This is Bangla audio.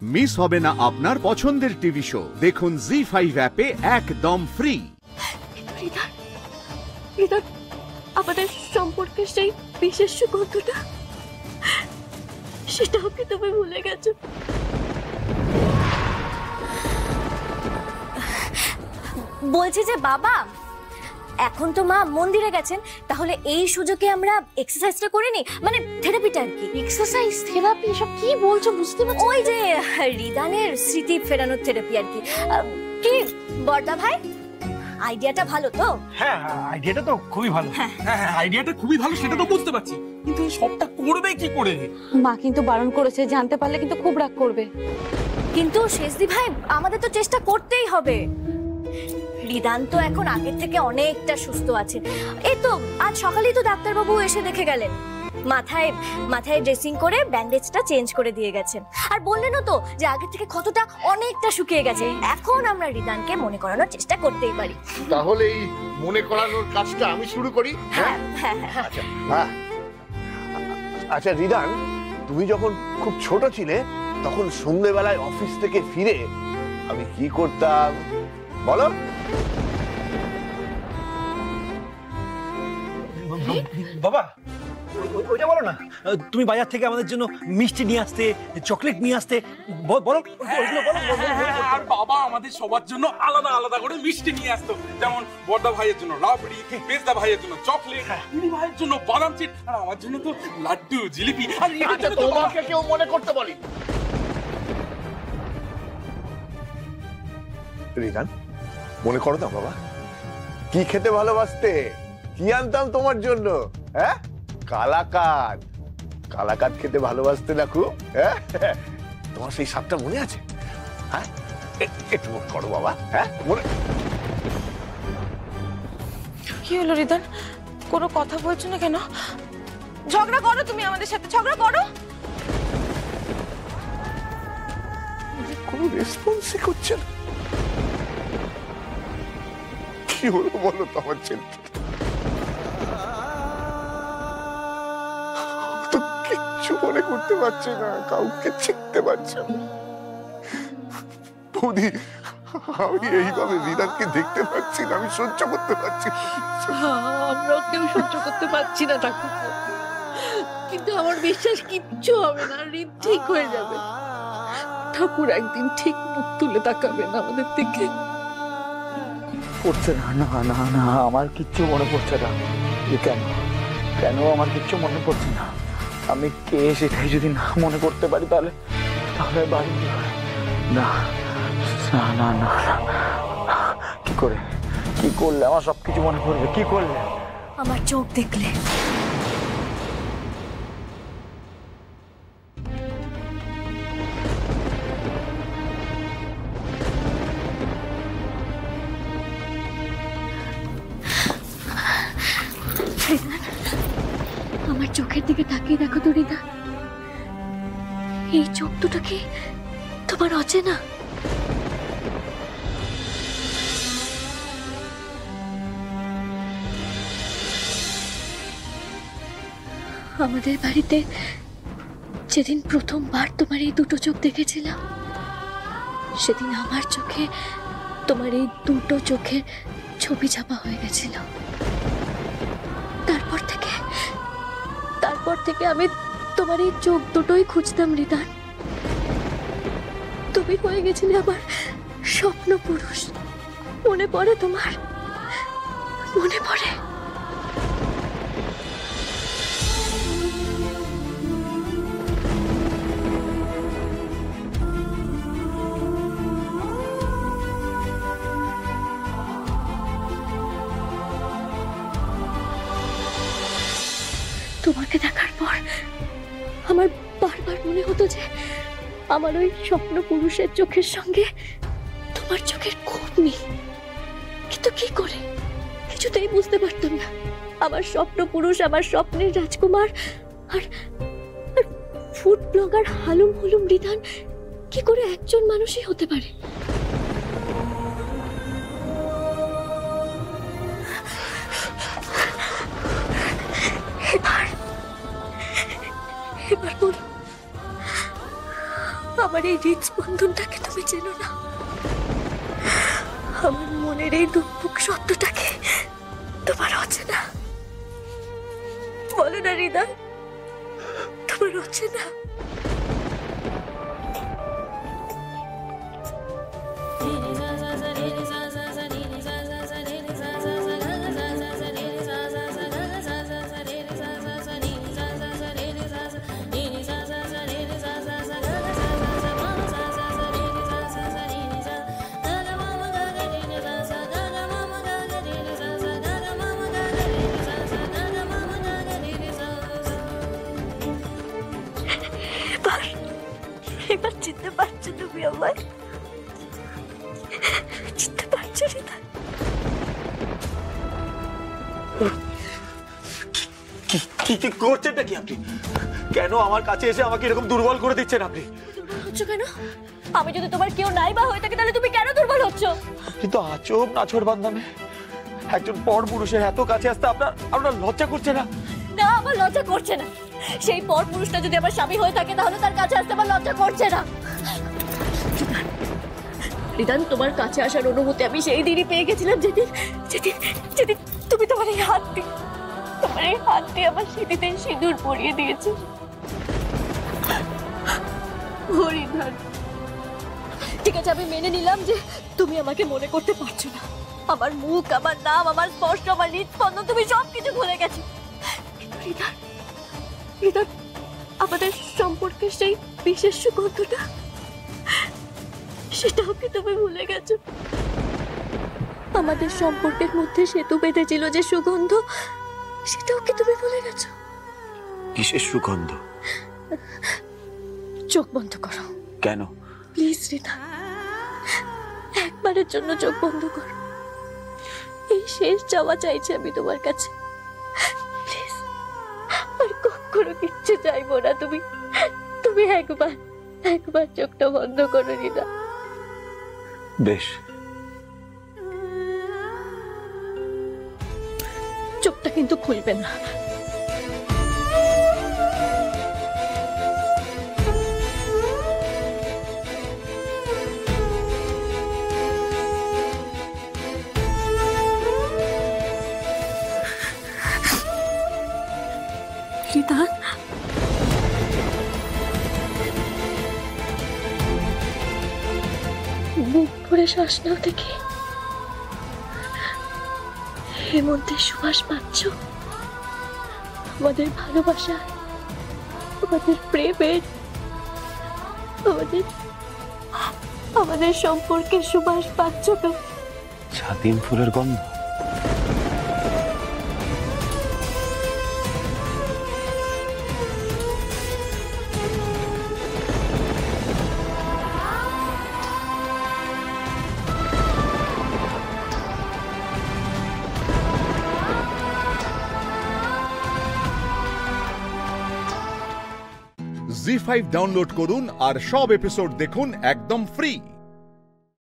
মিস হবে না আপনার পছন্দের টিভি শো। দেখুন জি5 অ্যাপে একদম ফ্রি। আমাদের সম্পর্কের সেই বিশেষ সুগন্ধটা, সেটাও কি তুমি ভুলে গেছো? বলছি যে বাবা, এখন তো মা মন্দিরে গেছেন, তাহলে এই সুযোগে আমরা এক্সারসাইজটা করে নি, মানে থেরাপিটা আর কি। এক্সারসাইজ, থেরাপি, সব কি বলছো বুঝতে পারছি? ওই যে রিদানের স্মৃতি ফেরানোর থেরাপি আর কি। কি বড়দা ভাই, আইডিয়াটা ভালো তো? হ্যাঁ, আইডিয়াটা তো খুবই ভালো। হ্যাঁ, আইডিয়াটা খুবই ভালো, সেটা তো বুঝতে পারছি, কিন্তু সবটা করবে কি করে? মা কিন্তু বারণ করেছে, জানতে পারলে কিন্তু খুব রাগ করবে। কিন্তু শেষদি ভাই, আমাদের তো চেষ্টা করতেই হবে। রিদান তো এখন আগের থেকে অনেকটা সুস্থ আছে। এই তো আজ সকালেই তো ডাক্তারবাবু এসে দেখে গেলেন, মাথায় ড্রেসিং করে ব্যান্ডেজটা চেঞ্জ করে দিয়ে গেছেন, আর বললেনও তো যে আগের থেকে ক্ষতটা অনেকটা শুকিয়ে গেছে। এখন আমরা রিদানকে মনে করানোর চেষ্টা করতেই পারি। তাহলে এই মনে করানোর কাজটা আমি শুরু করি। হ্যাঁ হ্যাঁ হ্যাঁ। আচ্ছা রিদান, তুমি যখন খুব ছোট ছিলে তখন সন্ধ্যেবেলায় অফিস থেকে ফিরে আমি কি করতাম বলো? বাবা, ওইটা বলো না। তুমি বাজার থেকে আমাদের জন্য মিষ্টি নিয়ে আসতে, চকলেট নিয়ে আসতে, বলো। আর বাবা আমাদের সবার জন্য আলাদা আলাদা করে মিষ্টি নিয়ে আসতো, যেমন বড়দা ভাইয়ের জন্য রাবড়ি, মেজদা ভাইয়ের জন্য চকলেট, মিনি ভাইয়ের জন্য বাদাম চিট, আর আমার জন্য তো লাড্ডু, জিলিপি। আচ্ছা, তোমাকে কেউ মনে করতে বলি? রিদান, মনে করো না বাবা, কি খেতে ভালোবাসতে, কি আনতাম তোমার জন্য? হ্যাঁ, কালাকাদ খেতে ভালোবাসতে না খুব? হ্যাঁ, তোমার সেই স্বাদটা মনে আছে? হ্যাঁ, একটু মনে করো বাবা। হ্যাঁ, মনে। কি হলো রিদান, কোনো কথা বলছো না কেন? ঝগড়া করো, তুমি আমাদের সাথে ঝগড়া করো। কোনো রেসপন্সই করছে না। কি হলো বলো তো আমার ছেলে? তো কিচ্ছু মনে করতে পারছে না, কাউকে চিনতে পারছে না। বৌদি, আমি এইভাবে রিদানকে দেখতে পাচ্ছি না, আমি সহ্য করতে পারছি না। আমরাও কেউ সহ্য করতে পারছি না ঠাকুরপো, কিন্তু আমার বিশ্বাস কিচ্ছু হবে না, রিদ ঠিক হয়ে যাবে। ঠাকুর একদিন ঠিক মুখ তুলে তাকাবেন আমাদের দিকে। পড়ছে না, না না না, আমার কিচ্ছু মনে পড়ছে না। কেন আমার কিচ্ছু মনে পড়ছে না? আমি কে সেটাই যদি না মনে করতে পারি, তাহলে বাড়ি না না না না, কি করলে আমার সবকিছু মনে পড়বে? কি করলে? আমার চোখ দেখলে। আমার চোখের দিকে তাকিয়ে দেখো তো রিদা, এই চোখ দুটো কি তোমার অচেনা? আমাদের বাড়িতে যেদিন প্রথমবার তোমার এই দুটো চোখ দেখেছিলাম, সেদিন আমার চোখে তোমার এই দুটো চোখের ছবি ছাপা হয়ে গেছিল। তারপর থেকে আমি তোমার এই চোখ দুটোই খুঁজতাম রিদান। তুমি হয়ে গেছিলে আমার স্বপ্ন পুরুষ। মনে পড়ে তোমার? মনে পড়ে? তোমাকে দেখার পর আমার বারবার মনে হতো যে আমার ওই স্বপ্ন পুরুষের চোখের সঙ্গে তোমার চোখের খুব মিল, কিন্তু কি করে কিছুতেই বুঝতে পারতাম না। আমার স্বপ্ন পুরুষ, আমার স্বপ্নের রাজকুমার আর ফুড ব্লগার হালুম হুলুম রিদান কি করে একজন মানুষই হতে পারে? এবার বলো, আমার এই হৃদস্পন্দনটাকে তুমি চেনো না, আমার মনের এই দুঃখ সত্যটাকে তোমার অচেনা। বলো না হৃদয়, তোমার অচেনা। এবার চিনতে পারছো তুমি আমায়? চিনতে পারছো হৃদয়? কি করছেনটা কি আপনি? কেন আমার কাছে এসে আমাকে এরকম দুর্বল করে দিচ্ছেন আপনি? হচ্ছ কেন? আমি যদি তোমার কেউ নাই বা হয়ে থাকে তাহলে তুমি কেন দুর্বল হচ্ছ? আপনি তো আচব নাছড় বান্ধামে একজন পর পুরুষের এত কাছে আসতে আপনার লজ্জা করছে না? না, আমার লজ্জা করছে না। সেই পর পুরুষটা যদি আমার স্বামী হয়ে থাকে তাহলে তার কাছে আসতে আমার লজ্জা করছে না। রিদান, তোমার কাছে আসার অনুমতি আমি সেই দিনই পেয়ে গেছিলাম যেদিন যেদিন যেদিন তুমি তোমার এই হাত দিয়ে আমার স্মৃতিতে সিঁদুর পরিয়ে দিয়েছো। হরিধান, ঠিক আছে, আমি মেনে নিলাম যে তুমি আমাকে মনে করতে পারছো না। আমার মুখ, আমার নাম, আমার স্পর্শ, আমার হৃদস্পন্দন, তুমি সবকিছু ভুলে গেছো। কিন্তু হৃদয়, আমাদের সম্পর্কে সেই বিশেষ সুগন্ধটা, সেটাও কি তুমি ভুলে গেছো? আমাদের সম্পর্কের মধ্যে সেতু বেঁধেছিল যে সুগন্ধ, সেটাও কি তুমি ভুলে গেছো? কিসের সুগন্ধ? চোখ বন্ধ করো। কেন? প্লিজ রিতা, একবারের জন্য চোখ বন্ধ করো। এই শেষ চাওয়া চাইছি আমি তোমার কাছে। প্লিজ, আর কখনো কিচ্ছু চাইবো না। তুমি একবার চোখটা বন্ধ করো রিতা। বেশ। চোখটা কিন্তু খুলবে না। রিতা, বুক ভরে শ্বাস নাও দেখি। হেমন্তের সুবাস পাচ্ছ? আমাদের ভালোবাসা, আমাদের প্রেমের, আমাদের সম্পর্কের সুবাস পাচ্ছ তো? ছাতিম ফুলের গন্ধ। জি5 ডাউনলোড করুন আর সব এপিসোড দেখুন একদম ফ্রি।